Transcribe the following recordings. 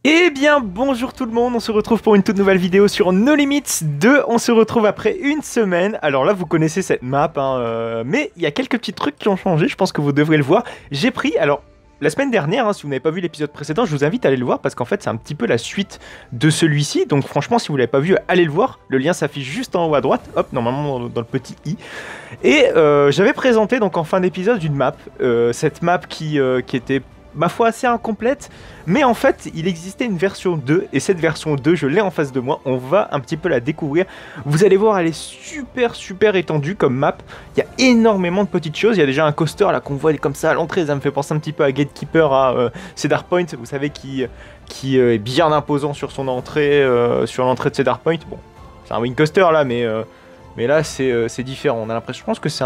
Eh bien bonjour tout le monde, on se retrouve pour une toute nouvelle vidéo sur No Limits 2, on se retrouve après une semaine. Alors là vous connaissez cette map, mais il y a quelques petits trucs qui ont changé, je pense que vous devrez le voir. J'ai pris, alors la semaine dernière, si vous n'avez pas vu l'épisode précédent, je vous invite à aller le voir parce qu'en fait c'est un petit peu la suite de celui-ci. Donc franchement si vous l'avez pas vu, allez le voir, le lien s'affiche juste en haut à droite, hop, normalement dans le petit i. Et j'avais présenté donc en fin d'épisode une map, cette map qui était ma foi assez incomplète, mais en fait il existait une version 2 et cette version 2 je l'ai en face de moi, on va un petit peu la découvrir. Vous allez voir, elle est super étendue comme map, il y a énormément de petites choses, il y a déjà un coaster là qu'on voit comme ça à l'entrée, ça me fait penser un petit peu à Gatekeeper, à Cedar Point, vous savez qui est bien imposant sur son entrée, sur l'entrée de Cedar Point. Bon, c'est un wing coaster là, mais là c'est différent, on a l'impression, je pense que c'est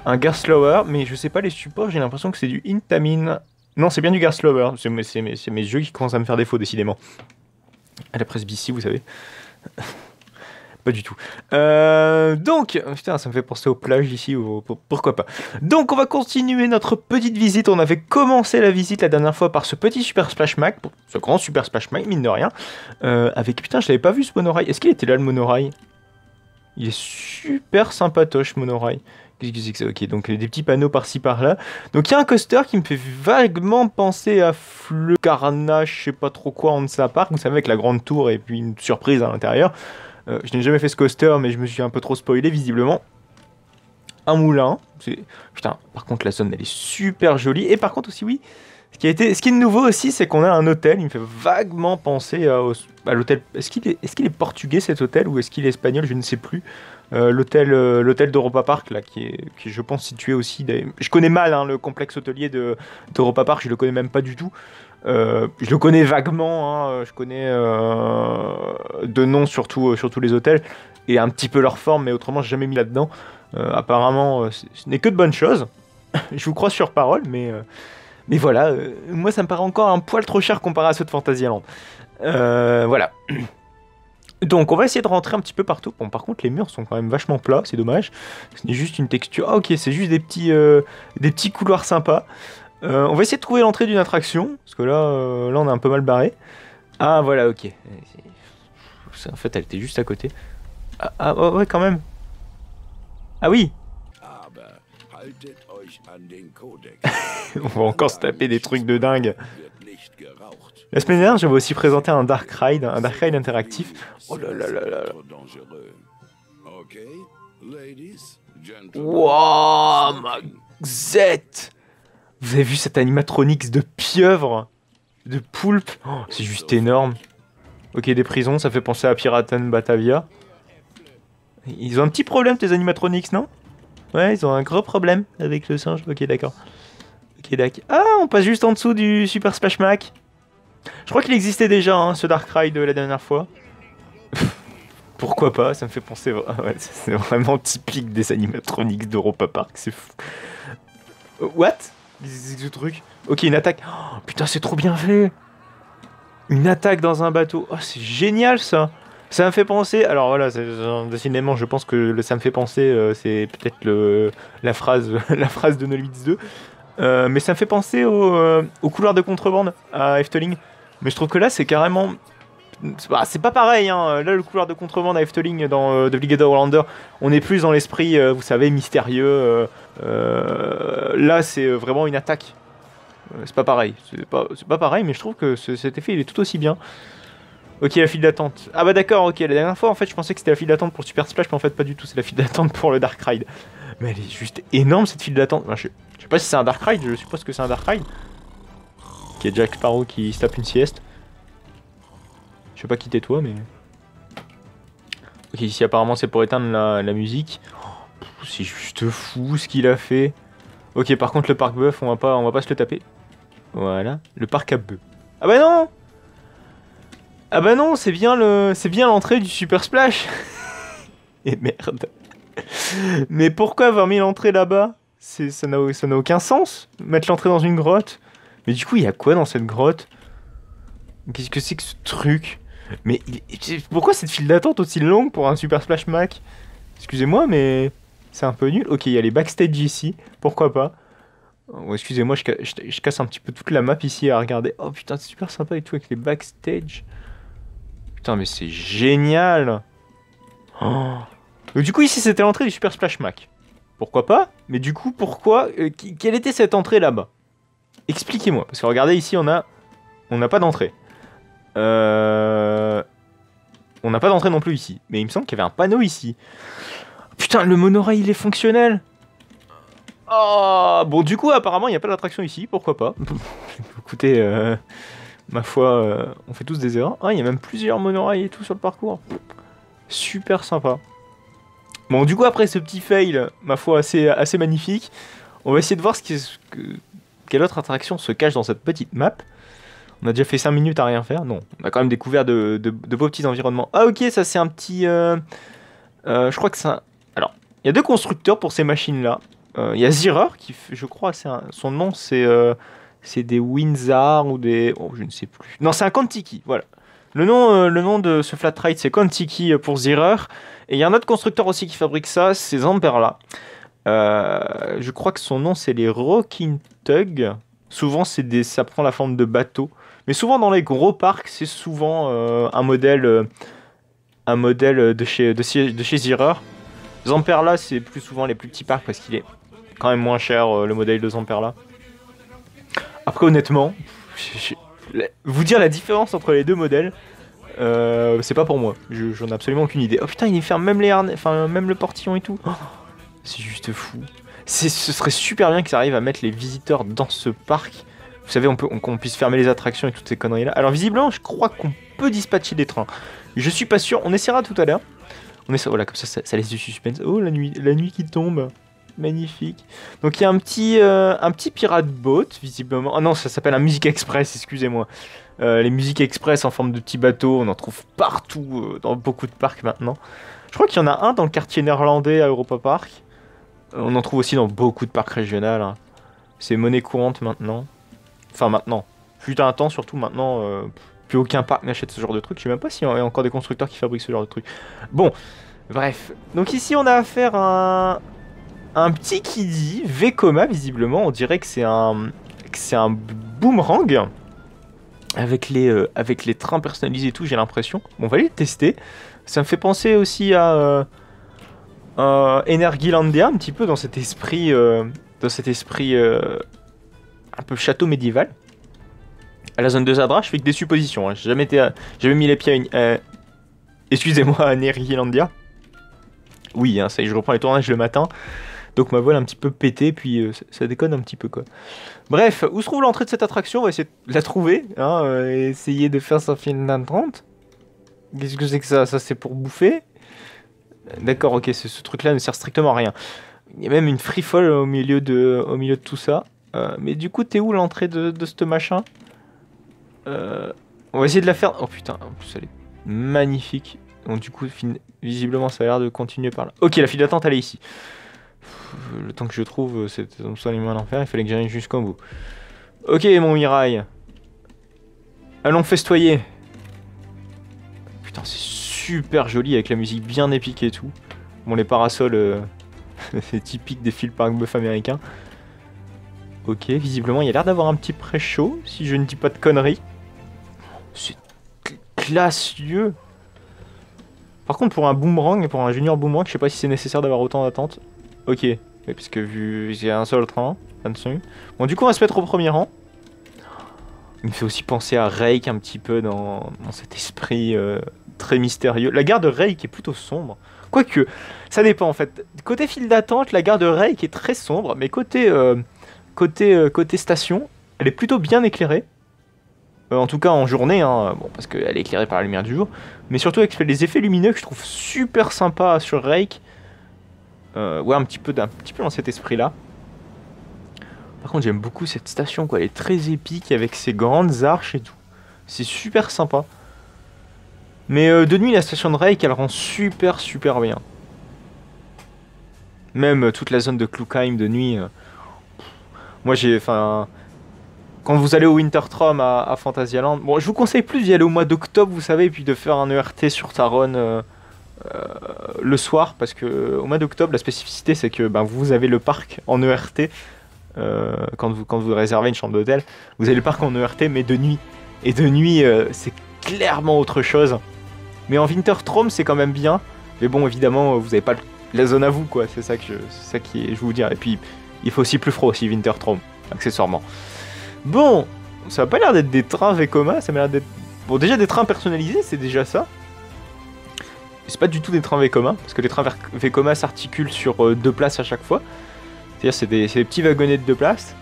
un Gas Slower, mais je sais pas les supports, j'ai l'impression que c'est du Intamin. Non, c'est bien du Gas Slower, c'est mes yeux qui commencent à me faire défaut, décidément. À la presse BC, vous savez. Pas du tout. Donc, putain, ça me fait penser aux plages ici, pourquoi pas. Donc, on va continuer notre petite visite. On avait commencé la visite la dernière fois par ce petit Super Splash Mac, ce grand Super Splash Mac, mine de rien. Avec, putain, je l'avais pas vu ce monorail. Est-ce qu'il était là, le monorail? Il est super sympatoche, monorail. Qu'est-ce que c'est que ça? Ok, donc des petits panneaux par-ci par-là. Donc il y a un coaster qui me fait vaguement penser à Fleu Carnage, je sais pas trop quoi, on sa Park. Vous savez, avec la grande tour et puis une surprise à l'intérieur. Je n'ai jamais fait ce coaster, mais je me suis un peu trop spoilé, visiblement. Un moulin. Putain, par contre, la zone, elle est super jolie. Et par contre aussi, oui, ce qui est de nouveau aussi, c'est qu'on a un hôtel. Il me fait vaguement penser à l'hôtel. Est-ce qu'il est portugais, cet hôtel, ou est-ce qu'il est espagnol? Je ne sais plus. L'hôtel d'Europa Park, là, qui est, je pense, situé aussi. Je connais mal le complexe hôtelier d'Europa Park, je le connais même pas du tout. Je le connais vaguement, je connais de nom surtout les hôtels, et un petit peu leur forme, mais autrement, j'ai jamais mis là-dedans. Apparemment, ce n'est que de bonnes choses. Je vous crois sur parole, mais voilà, moi ça me paraît encore un poil trop cher comparé à ceux de Fantasyland. Voilà. Donc on va essayer de rentrer un petit peu partout. Bon, par contre les murs sont quand même vachement plats, c'est dommage. C'est juste une texture. Ah ok, c'est juste des petits couloirs sympas. On va essayer de trouver l'entrée d'une attraction, parce que là on est un peu mal barré. Ah voilà, ok. En fait elle était juste à côté. Ouais quand même. Ah oui. On va encore se taper des trucs de dingue. La semaine dernière, j'avais aussi présenté un Dark Ride interactif. Oh là là là là. Wouah, ma zette. Vous avez vu cet animatronics de pieuvre, de poulpe? Oh, c'est juste énorme. Ok, des prisons, ça fait penser à Piraten Batavia. Ils ont un petit problème, tes animatronics, non? Ouais, ils ont un gros problème avec le singe. Ok, d'accord. Ok, d'accord. Ah, on passe juste en dessous du Super Splash Mac. Je crois qu'il existait déjà, ce Dark Ride la dernière fois. Pourquoi pas, ça me fait penser... Ouais, c'est vraiment typique des animatronics d'Europa Park, c'est fou. What? Ce truc. Ok, une attaque. Oh, putain, c'est trop bien fait. Une attaque dans un bateau. Oh, c'est génial, ça. Ça me fait penser... Alors voilà, décidément, je pense que ça me fait penser... c'est peut-être la phrase de No Limits 2. Mais ça me fait penser au couloir de contrebande à Efteling. Mais je trouve que là, c'est carrément... c'est pas pareil, Là, le couloir de contrebande à Efteling dans The Brigade Orlander, on est plus dans l'esprit, vous savez, mystérieux. Là, c'est vraiment une attaque. C'est pas pareil. C'est pas pareil, mais je trouve que cet effet, il est tout aussi bien. Ok, la file d'attente. Ah bah d'accord, ok. La dernière fois, en fait, je pensais que c'était la file d'attente pour le Super Splash, mais en fait, pas du tout. C'est la file d'attente pour le Dark Ride. Mais elle est juste énorme, cette file d'attente. Enfin, je sais pas si c'est un Dark Ride, je suppose que c'est un Dark Ride. Ok, Jack Sparrow qui se tape une sieste. Je sais pas qui tais-toi, mais... Ok, ici, apparemment, c'est pour éteindre la musique. Oh, c'est juste fou, ce qu'il a fait. Ok, par contre, le parc bœuf, on va pas se le taper. Voilà, le parc à bœuf. Ah bah non! Ah bah non, c'est bien l'entrée du Super Splash. Et merde. Mais pourquoi avoir mis l'entrée là-bas? Ça n'a aucun sens, mettre l'entrée dans une grotte. Mais du coup, il y a quoi dans cette grotte? Qu'est-ce que c'est que ce truc? Mais pourquoi cette file d'attente aussi longue pour un Super Splash Mac? Excusez-moi, mais c'est un peu nul. Ok, il y a les backstage ici, pourquoi pas. Oh, excusez-moi, je casse un petit peu toute la map ici à regarder. Oh putain, c'est super sympa et tout avec les backstage. Putain, mais c'est génial. Oh. Donc, du coup, ici, c'était l'entrée du Super Splash Mac. Pourquoi pas? Mais du coup, pourquoi quelle était cette entrée là-bas? Expliquez-moi. Parce que regardez, ici, on n'a pas d'entrée. On n'a pas d'entrée non plus ici. Mais il me semble qu'il y avait un panneau ici. Putain, le monorail, il est fonctionnel. Oh, bon, du coup, apparemment, il n'y a pas d'attraction ici. Pourquoi pas? Écoutez, ma foi, on fait tous des erreurs. Ah, il y a même plusieurs monorails et tout sur le parcours. Super sympa. Bon, du coup, après ce petit fail, ma foi, assez magnifique, on va essayer de voir quelle autre attraction se cache dans cette petite map. On a déjà fait 5 minutes à rien faire. Non, on a quand même découvert de beaux petits environnements. Ah, ok, ça c'est un petit... je crois que c'est un... Alors, il y a deux constructeurs pour ces machines-là. Il y a Zirer, je crois, son nom c'est des Windsor ou des... Oh, je ne sais plus. Non, c'est un Contiki, voilà. Le nom de ce flat ride, c'est Contiki pour Zirer. Et il y a un autre constructeur aussi qui fabrique ça, c'est Zamperla. Je crois que son nom, c'est les Rocking Tug. Souvent, ça prend la forme de bateau. Mais souvent, dans les gros parcs, c'est souvent un modèle de chez Zirer. Zamperla, c'est plus souvent les plus petits parcs parce qu'il est quand même moins cher, le modèle de Zamperla. Après, honnêtement, vous dire la différence entre les deux modèles, c'est pas pour moi. J'en ai absolument aucune idée. Oh putain, il ferme même les harnais, enfin même le portillon et tout. Oh, c'est juste fou. Ce serait super bien qu'ils arrivent à mettre les visiteurs dans ce parc. Vous savez, qu'on puisse fermer les attractions et toutes ces conneries là. Alors visiblement, je crois qu'on peut dispatcher des trains. Je suis pas sûr. On essaiera tout à l'heure. Voilà, comme ça laisse du suspense. Oh, la nuit qui tombe. Magnifique. Donc il y a un petit pirate boat, visiblement. Ah non, ça s'appelle un Music Express, excusez-moi. Les Music Express en forme de petits bateaux, on en trouve partout, dans beaucoup de parcs maintenant. Je crois qu'il y en a un dans le quartier néerlandais à Europa Park. On en trouve aussi dans beaucoup de parcs régionaux. Hein. C'est monnaie courante maintenant. Enfin maintenant. Fut un temps, surtout maintenant, plus aucun parc n'achète ce genre de truc. Je sais même pas s'il y a encore des constructeurs qui fabriquent ce genre de truc. Bon, bref. Donc ici on a affaire à un petit Kiddy, Vekoma visiblement, on dirait que c'est un boomerang avec les trains personnalisés et tout, j'ai l'impression. Bon, on va aller le tester. Ça me fait penser aussi à Energilandia, un petit peu dans cet esprit un peu château médiéval. À la zone de Zadra, je fais que des suppositions. Hein. J'ai jamais mis les pieds excusez-moi, à Energilandia. Oui, hein, ça y est, je reprends les tournages le matin. Donc ma voile un petit peu pétée, puis ça déconne un petit peu quoi. Bref, où se trouve l'entrée de cette attraction? On va essayer de la trouver, hein, et essayer de faire ça film d'un 30. Qu'est-ce que c'est que ça? Ça c'est pour bouffer? D'accord, ok, ce truc-là ne sert strictement à rien. Il y a même une free fall au milieu de tout ça. Mais du coup, t'es où l'entrée de ce machin? On va essayer de la faire... Oh putain, en plus elle est magnifique. Donc du coup, visiblement ça a l'air de continuer par là. Ok, la file d'attente elle est ici. Le temps que je trouve, c'est absolument un enfer, il fallait que j'arrive jusqu'au bout. Ok, mon Mirail. Allons festoyer. Putain, c'est super joli avec la musique bien épique et tout. Bon, les parasols, c'est typique des films park buff américains. Ok, visiblement, il y a l'air d'avoir un petit pré-show, si je ne dis pas de conneries. C'est classieux. Par contre, pour un boomerang, pour un junior boomerang, je sais pas si c'est nécessaire d'avoir autant d'attente. Ok, oui, parce que vu qu'il y a un seul train, bon, du coup, on va se mettre au premier rang. Il me fait aussi penser à Rake un petit peu dans cet esprit très mystérieux. La gare de Rake est plutôt sombre. Quoique, ça dépend en fait. Côté file d'attente, la gare de Rake est très sombre, mais côté station, elle est plutôt bien éclairée. En tout cas en journée, hein, bon, parce qu'elle est éclairée par la lumière du jour. Mais surtout avec les effets lumineux que je trouve super sympa sur Rake. Ouais, un petit peu dans cet esprit-là. Par contre, j'aime beaucoup cette station, quoi. Elle est très épique avec ses grandes arches et tout. C'est super sympa. Mais de nuit, la station de Rake, elle rend super bien. Même toute la zone de Klukheim de nuit. Moi, quand vous allez au Wintertram à Phantasialand, bon, je vous conseille plus d'y aller au mois d'octobre, vous savez, et puis de faire un ERT sur Taron le soir, parce que au mois d'octobre, la spécificité, c'est que vous avez le parc en ERT quand vous réservez une chambre d'hôtel. Vous avez le parc en ERT, mais de nuit. Et de nuit, c'est clairement autre chose. Mais en Wintertraum, c'est quand même bien. Mais bon, évidemment, vous n'avez pas la zone à vous, quoi. C'est ça qui je vous dire. Et puis, il faut aussi plus froid aussi, Wintertraum, accessoirement. Bon, ça n'a pas l'air d'être des trains Vekoma, ça m'a l'air d'être... Bon, déjà des trains personnalisés, c'est déjà ça. C'est pas du tout des trains Vekoma, parce que les trains Vekoma s'articulent sur 2 places à chaque fois. C'est-à-dire c'est des petits wagonnets de 2 places.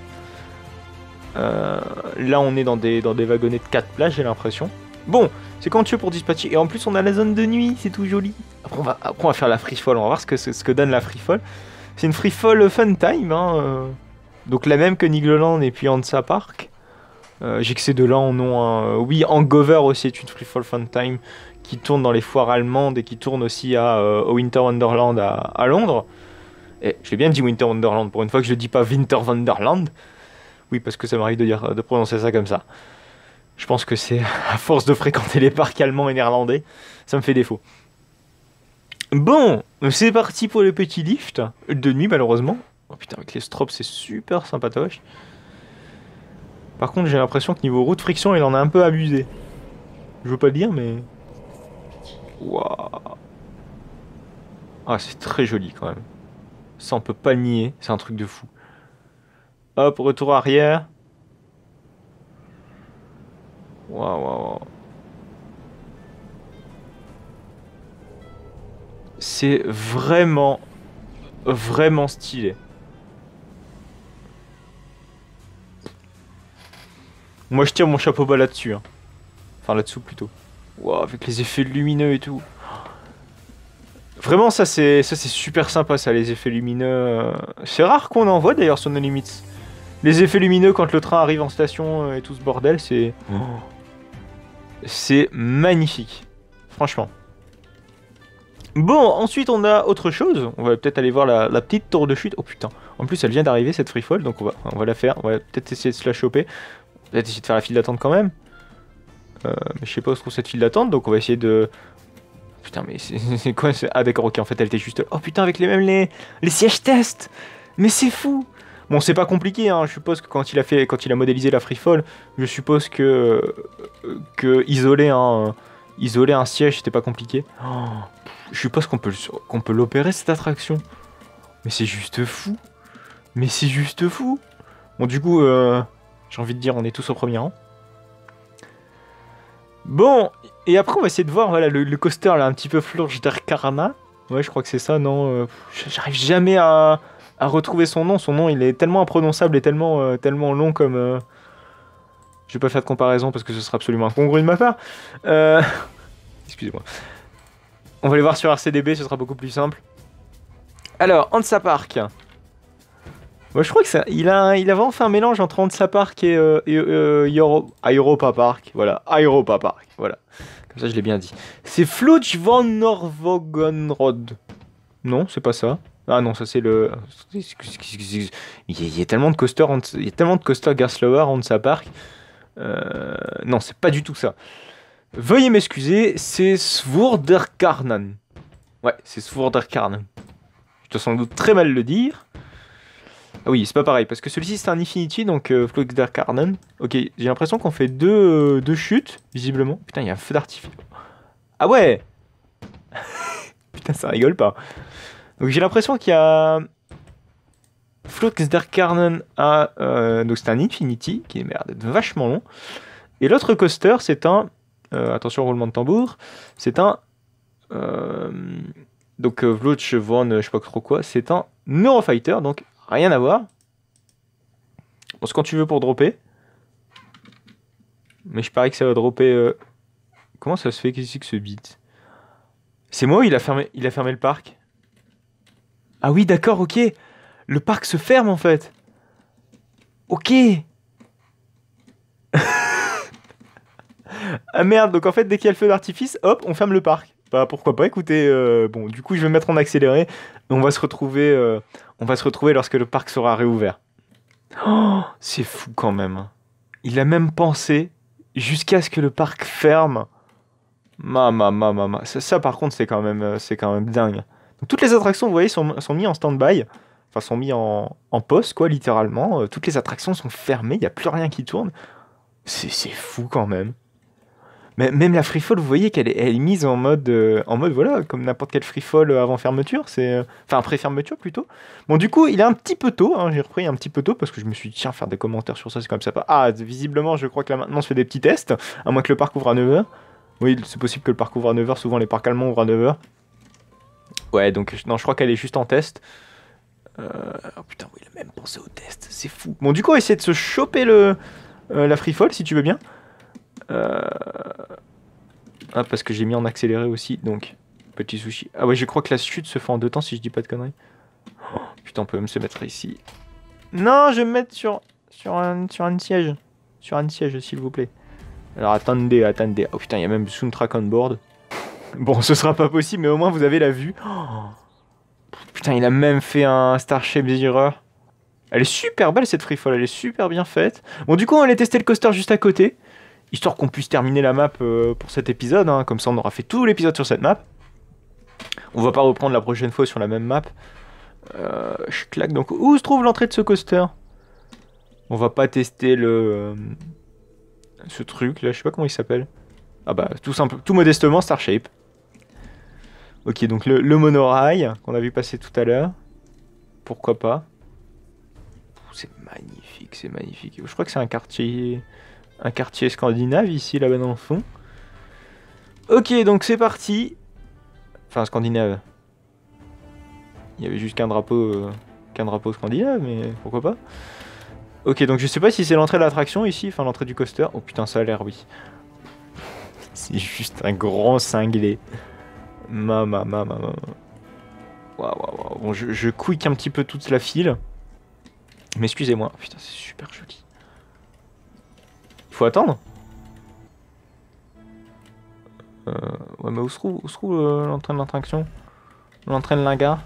Là on est dans des wagonnets de 4 places, j'ai l'impression. Bon, c'est quand tu veux pour dispatcher. Et en plus on a la zone de nuit, c'est tout joli. Après on va faire la free fall, on va voir ce que donne la free fall. C'est une free fall fun time, hein, donc la même que Nigloland et puis Hansa Park. J'ai que ces deux-là en ont un... Oui, Hangover aussi est une free fall fun time qui tourne dans les foires allemandes et qui tourne aussi au Winter Wonderland à Londres. Et je l'ai bien dit Winter Wonderland, pour une fois que je ne dis pas Winter Wonderland. Oui, parce que ça m'arrive de prononcer ça comme ça. Je pense que c'est à force de fréquenter les parcs allemands et néerlandais, ça me fait défaut. Bon, c'est parti pour le petit lift, de nuit malheureusement. Oh putain, avec les strobes c'est super sympatoche. Par contre j'ai l'impression que niveau route friction il en a un peu abusé. Je veux pas le dire mais... Waouh. Ah c'est très joli quand même. Ça on peut pas le nier, c'est un truc de fou. Hop, retour arrière. Waouh, waouh, waouh. C'est vraiment, vraiment stylé. Moi je tire mon chapeau bas là-dessus. Hein. Enfin là-dessous plutôt. Waouh, avec les effets lumineux et tout. Vraiment ça c'est super sympa ça, les effets lumineux. C'est rare qu'on en voit d'ailleurs sur No Limits. Les effets lumineux quand le train arrive en station et tout ce bordel, c'est... C'est magnifique. Franchement. Bon, ensuite on a autre chose. On va peut-être aller voir la petite tour de chute. Oh putain. En plus elle vient d'arriver cette free fall, donc on va la faire. On va peut-être essayer de se la choper. Peut-être essayer de faire la file d'attente quand même. Mais je sais pas où se trouve cette file d'attente, donc on va essayer de... Putain mais c'est quoi ce... Ah d'accord, ok, en fait elle était juste... Oh putain, avec les sièges test. Mais c'est fou. Bon, c'est pas compliqué, hein. Je suppose que quand il a modélisé la free fall, je suppose que isoler un siège, c'était pas compliqué. Oh, je suppose qu'on peut l'opérer cette attraction. Mais c'est juste fou. Mais c'est juste fou. Bon, du coup, j'ai envie de dire, on est tous au premier rang. Bon, et après on va essayer de voir, voilà, le coaster là, un petit peu Flurge der Karana. Ouais, je crois que c'est ça, non j'arrive jamais à retrouver son nom. Son nom, il est tellement imprononçable et tellement long comme... Je vais pas faire de comparaison parce que ce sera absolument incongru de ma part. Excusez-moi. On va aller voir sur RCDB, ce sera beaucoup plus simple. Alors, Hansa Park. Moi, je crois que ça, il a vraiment fait un mélange entre Hansa Park et Europa Park. Voilà, Europa Park. Voilà, comme ça je l'ai bien dit. C'est Fluch van Norvogenrod. Non, c'est pas ça. Ah non, ça c'est le... Il y a tellement de coasters, il y a tellement de coasters Gerstlauer, Hansa Park. Non, c'est pas du tout ça. Veuillez m'excuser, c'est Svurderkarnan. Ouais, c'est Svurderkarnan. Je dois sans doute très mal le dire. Ah oui, c'est pas pareil, parce que celui-ci c'est un Infinity, donc Flugderkarnan. Ok, j'ai l'impression qu'on fait deux chutes, visiblement. Putain, il y a un feu d'artifice. Ah ouais. Putain, ça rigole pas. Donc j'ai l'impression qu'il y a... Flugderkarnan à... donc c'est un Infinity, qui est merde, d'être vachement long. Et l'autre coaster, c'est un... attention, roulement de tambour. C'est un... donc Vlutch von... je sais pas trop quoi. C'est un Neurofighter, donc... Rien à voir. Bon, c'est quand tu veux pour dropper. Mais je parie que ça va dropper... Comment ça se fait qu'ici que ce beat? C'est moi ou il a fermé le parc? Ah oui, d'accord, ok. Le parc se ferme en fait. Ok. Ah merde, donc en fait dès qu'il y a le feu d'artifice, hop, on ferme le parc. Bah pourquoi pas, écoutez, bon, du coup je vais me mettre en accéléré. On va se retrouver lorsque le parc sera réouvert. Oh, c'est fou quand même. Il a même pensé jusqu'à ce que le parc ferme. Ça par contre c'est quand même dingue. Donc toutes les attractions, vous voyez, sont mises en stand-by. enfin sont mis en pause, quoi, littéralement. Toutes les attractions sont fermées, il n'y a plus rien qui tourne. C'est fou quand même. Mais même la free fall, vous voyez qu'elle est mise en mode voilà, comme n'importe quelle free fall avant fermeture, enfin après fermeture plutôt. Bon, du coup, il est un petit peu tôt, hein, j'ai repris un petit peu tôt parce que je me suis dit, tiens, faire des commentaires sur ça, c'est comme ça pas. Ah, visiblement, je crois que là maintenant, on se fait des petits tests, à moins que le parc ouvre à 9h. Oui, c'est possible que le parc ouvre à 9h, souvent les parcs allemands ouvrent à 9h. Ouais, donc non, je crois qu'elle est juste en test. Oh putain, oui, il a même pensé au test, c'est fou. Bon, du coup, on va essayer de se choper la free fall si tu veux bien. Ah, parce que j'ai mis en accéléré aussi, donc petit sushi. Ah ouais, je crois que la chute se fait en 2 temps si je dis pas de conneries. Oh, putain, on peut même se mettre ici. Non, je vais me mettre sur un siège. Sur un siège, s'il vous plaît. Alors attendez. Oh putain, il y a même soundtrack on board. Bon, ce sera pas possible, mais au moins vous avez la vue. Oh, putain, il a même fait un Starship Zero. Elle est super belle cette free fall, elle est super bien faite. Bon, du coup, on va aller tester le coaster juste à côté. Histoire qu'on puisse terminer la map pour cet épisode, hein. Comme ça on aura fait tout l'épisode sur cette map. On va pas reprendre la prochaine fois sur la même map. Je claque, donc où se trouve l'entrée de ce coaster? On va pas tester ce truc là, je sais pas comment il s'appelle. Ah bah tout modestement Starshape. Ok, donc le monorail qu'on a vu passer tout à l'heure. Pourquoi pas? C'est magnifique, c'est magnifique. Je crois que c'est un quartier scandinave ici, là-bas dans le fond. Ok, donc c'est parti. Enfin, scandinave. Il y avait juste qu'un drapeau scandinave, mais pourquoi pas. Ok, donc je sais pas si c'est l'entrée de l'attraction ici, enfin l'entrée du coaster. Oh putain, ça a l'air, oui. C'est juste un grand cinglé. Waouh. Bon, je quick un petit peu toute la file. Mais excusez-moi. Putain, c'est super joli. Il faut attendre. Ouais, mais où se trouve l'entraîne l'attraction? L'entraîne la gare?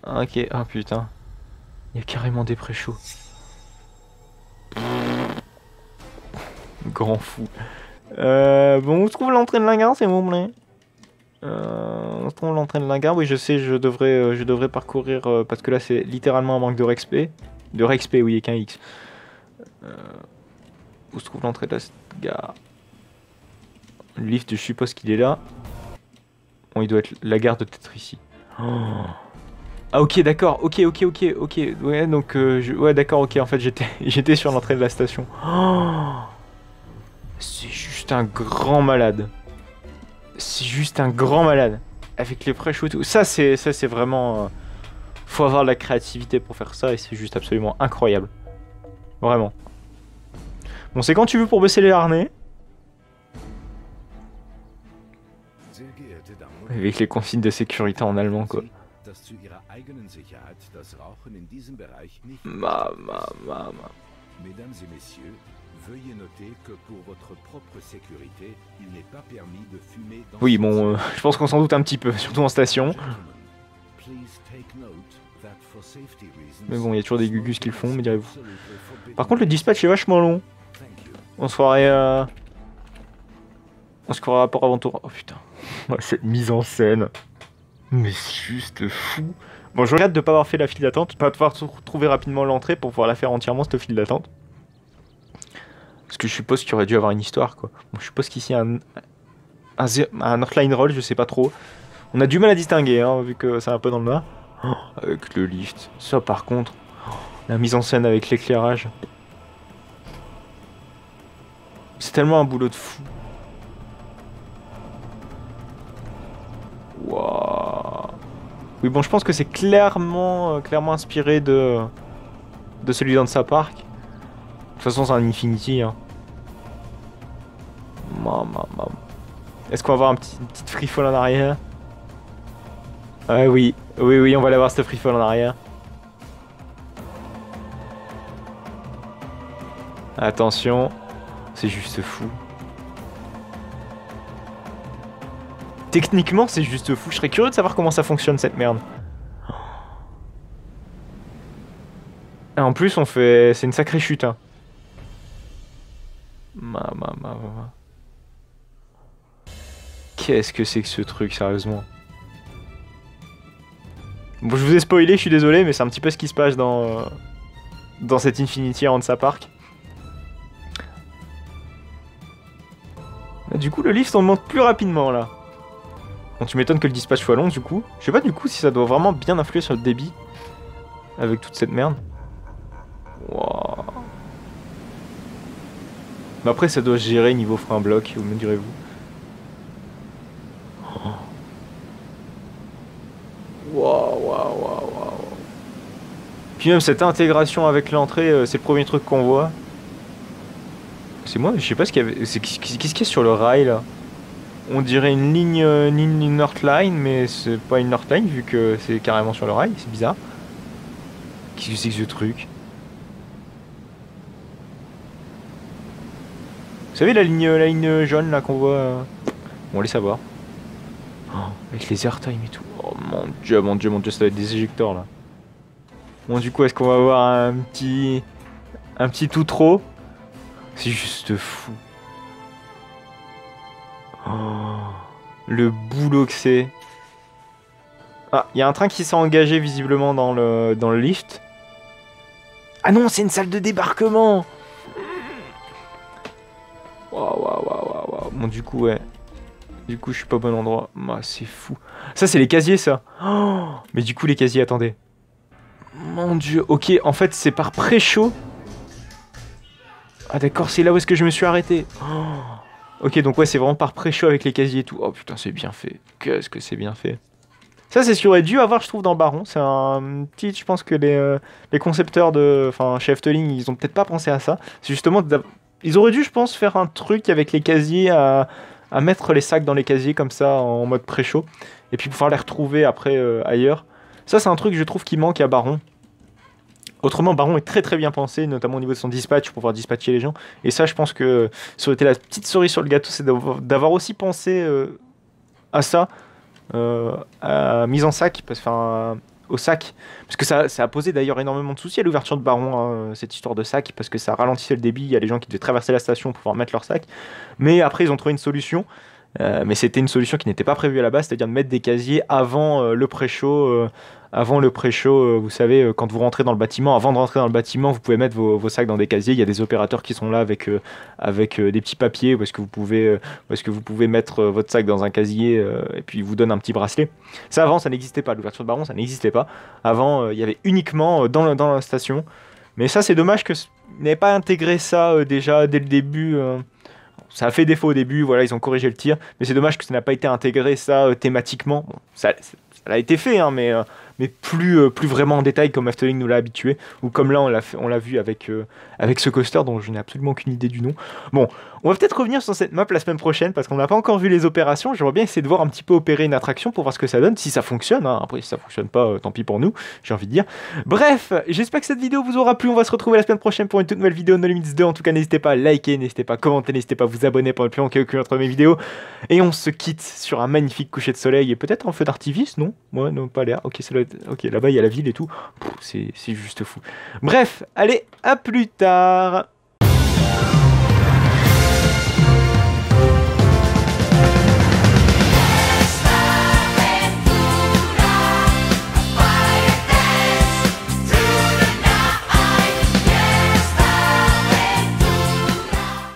Ok, ah putain. Il y a carrément des pré-shows. Grand fou. Bon, où se trouve l'entraîne de la gare, s'il vous plaît? On se trouve l'entraîne de la gare, oui, je sais, je devrais parcourir, parce que là, c'est littéralement un manque de respect. De respect, oui, avec un X. Où se trouve l'entrée de la gare? Le lift, je suppose qu'il est là. Bon, il doit être la gare, doit être ici. Oh. Ah ok, d'accord, ok. Ouais, donc ouais, d'accord, ok. En fait, j'étais sur l'entrée de la station. Oh. C'est juste un grand malade. C'est juste un grand malade. Avec les pré-shows et tout. Ça c'est vraiment. Faut avoir de la créativité pour faire ça et c'est juste absolument incroyable. Vraiment. Bon, c'est quand tu veux pour baisser les harnais. Avec les consignes de sécurité en allemand, quoi. Mesdames et messieurs, veuillez noter que pour votre propre sécurité, il n'est pas permis de fumer dans... Oui, bon, je pense qu'on s'en doute un petit peu, surtout en station. Mais bon, il y a toujours des gugus qui le font, mais direz-vous. Par contre, le dispatch est vachement long. On se croirait... On se croirait rapport avant tour. Oh putain. Cette mise en scène. Mais c'est juste fou. Bon, je regrette de ne pas avoir fait la file d'attente, pas pouvoir trouver rapidement l'entrée pour pouvoir la faire entièrement, cette file d'attente. Parce que je suppose qu'il aurait dû avoir une histoire, quoi. Bon, je suppose qu'ici, un Northline Roll, je sais pas trop. On a du mal à distinguer, hein, vu que c'est un peu dans le noir. Oh, avec le lift. Ça, par contre, la mise en scène avec l'éclairage. C'est tellement un boulot de fou. Waouh. Oui, bon, je pense que c'est clairement inspiré de celui d'Ansa Park. De toute façon, c'est un Infinity. Hein. Est-ce qu'on va avoir une petite free fall en arrière? Ouais, oui, on va l'avoir cette free fall en arrière. Attention, c'est juste fou. Techniquement, c'est juste fou. Je serais curieux de savoir comment ça fonctionne cette merde. Et en plus, c'est une sacrée chute. Hein. Qu'est-ce que c'est que ce truc, sérieusement? Bon, je vous ai spoilé, je suis désolé, mais c'est un petit peu ce qui se passe dans cet Infinity Hansa Park. Du coup, le lift, on le monte plus rapidement, là. Bon, tu m'étonnes que le dispatch soit long, du coup. Je sais pas, du coup, si ça doit vraiment bien influer sur le débit. Avec toute cette merde. Wow. Mais après, ça doit se gérer niveau frein bloc, me direz-vous. Waouh. Puis même cette intégration avec l'entrée, c'est le premier truc qu'on voit. C'est moi, je sais pas ce qu'il y avait. Qu'est-ce qu'il y a sur le rail là? On dirait une ligne, une Northline, mais c'est pas une Northline vu que c'est carrément sur le rail, c'est bizarre. Qu'est-ce que c'est que ce truc? Vous savez la ligne jaune là qu'on voit Bon, allez savoir. Oh, avec les airtime et tout. Oh mon dieu, ça va être des éjecteurs là. Bon, du coup, est-ce qu'on va avoir un petit tout trop? C'est juste fou. Oh, le boulot que c'est. Ah, il y a un train qui s'est engagé visiblement dans le lift. Ah non, c'est une salle de débarquement. Waouh. Bon, du coup, ouais. Du coup, je suis pas au bon endroit. Ah, c'est fou. Ça, c'est les casiers, ça. Oh, mais du coup, les casiers, attendez. Mon dieu. Ok, en fait, c'est par pré-chaud. Ah, d'accord, c'est là où est-ce que je me suis arrêté. Oh. Ok, donc ouais, c'est vraiment par pré-chaud avec les casiers et tout. Oh putain, c'est bien fait. Qu'est-ce que c'est bien fait. Ça, c'est ce qu'il aurait dû avoir, je trouve, dans Baron. C'est un petit... Je pense que les concepteurs de... Enfin, chez Efteling, ils ont peut-être pas pensé à ça. C'est justement... Ils auraient dû, je pense, faire un truc avec les casiers à mettre les sacs dans les casiers comme ça, en mode pré-chaud. Et puis pouvoir les retrouver après ailleurs. Ça, c'est un truc, je trouve, qui manque à Baron. Autrement, Baron est très bien pensé, notamment au niveau de son dispatch, pour pouvoir dispatcher les gens. Et ça, je pense que ça aurait été la petite cerise sur le gâteau, c'est d'avoir aussi pensé à ça, à mise en sac, au sac. Parce que ça a posé d'ailleurs énormément de soucis à l'ouverture de Baron, hein, cette histoire de sac, parce que ça ralentissait le débit, il y a les gens qui devaient traverser la station pour pouvoir mettre leur sac. Mais après, ils ont trouvé une solution. Mais c'était une solution qui n'était pas prévue à la base, c'est-à-dire de mettre des casiers avant le pré-chaud. Vous savez, quand vous rentrez dans le bâtiment, avant de rentrer dans le bâtiment, vous pouvez mettre vos sacs dans des casiers. Il y a des opérateurs qui sont là avec des petits papiers où est-ce que vous pouvez mettre votre sac dans un casier et puis ils vous donnent un petit bracelet. Ça, avant, ça n'existait pas. L'ouverture de Baron, ça n'existait pas. Avant, il y avait uniquement dans la station. Mais ça, c'est dommage que n'aient pas intégré ça déjà dès le début. Ça a fait défaut au début, voilà, ils ont corrigé le tir, mais c'est dommage que ça n'a pas été intégré ça thématiquement. Bon, ça a été fait, hein, mais plus vraiment en détail comme Efteling nous l'a habitué, ou comme là on l'a vu avec ce coaster dont je n'ai absolument aucune idée du nom. Bon, on va peut-être revenir sur cette map la semaine prochaine parce qu'on n'a pas encore vu les opérations. J'aimerais bien essayer de voir un petit peu opérer une attraction pour voir ce que ça donne, si ça fonctionne. Hein. Après, si ça fonctionne pas, tant pis pour nous, j'ai envie de dire. Bref, j'espère que cette vidéo vous aura plu. On va se retrouver la semaine prochaine pour une toute nouvelle vidéo No Limits 2. En tout cas, n'hésitez pas à liker, n'hésitez pas à commenter, n'hésitez pas à vous abonner pour ne plus manquer aucune autre de mes vidéos. Et on se quitte sur un magnifique coucher de soleil et peut-être un feu d'artifice, non? Ouais, non, pas l'air. Ok, ok, là-bas il y a la ville et tout. C'est juste fou. Bref, allez, à plus tard.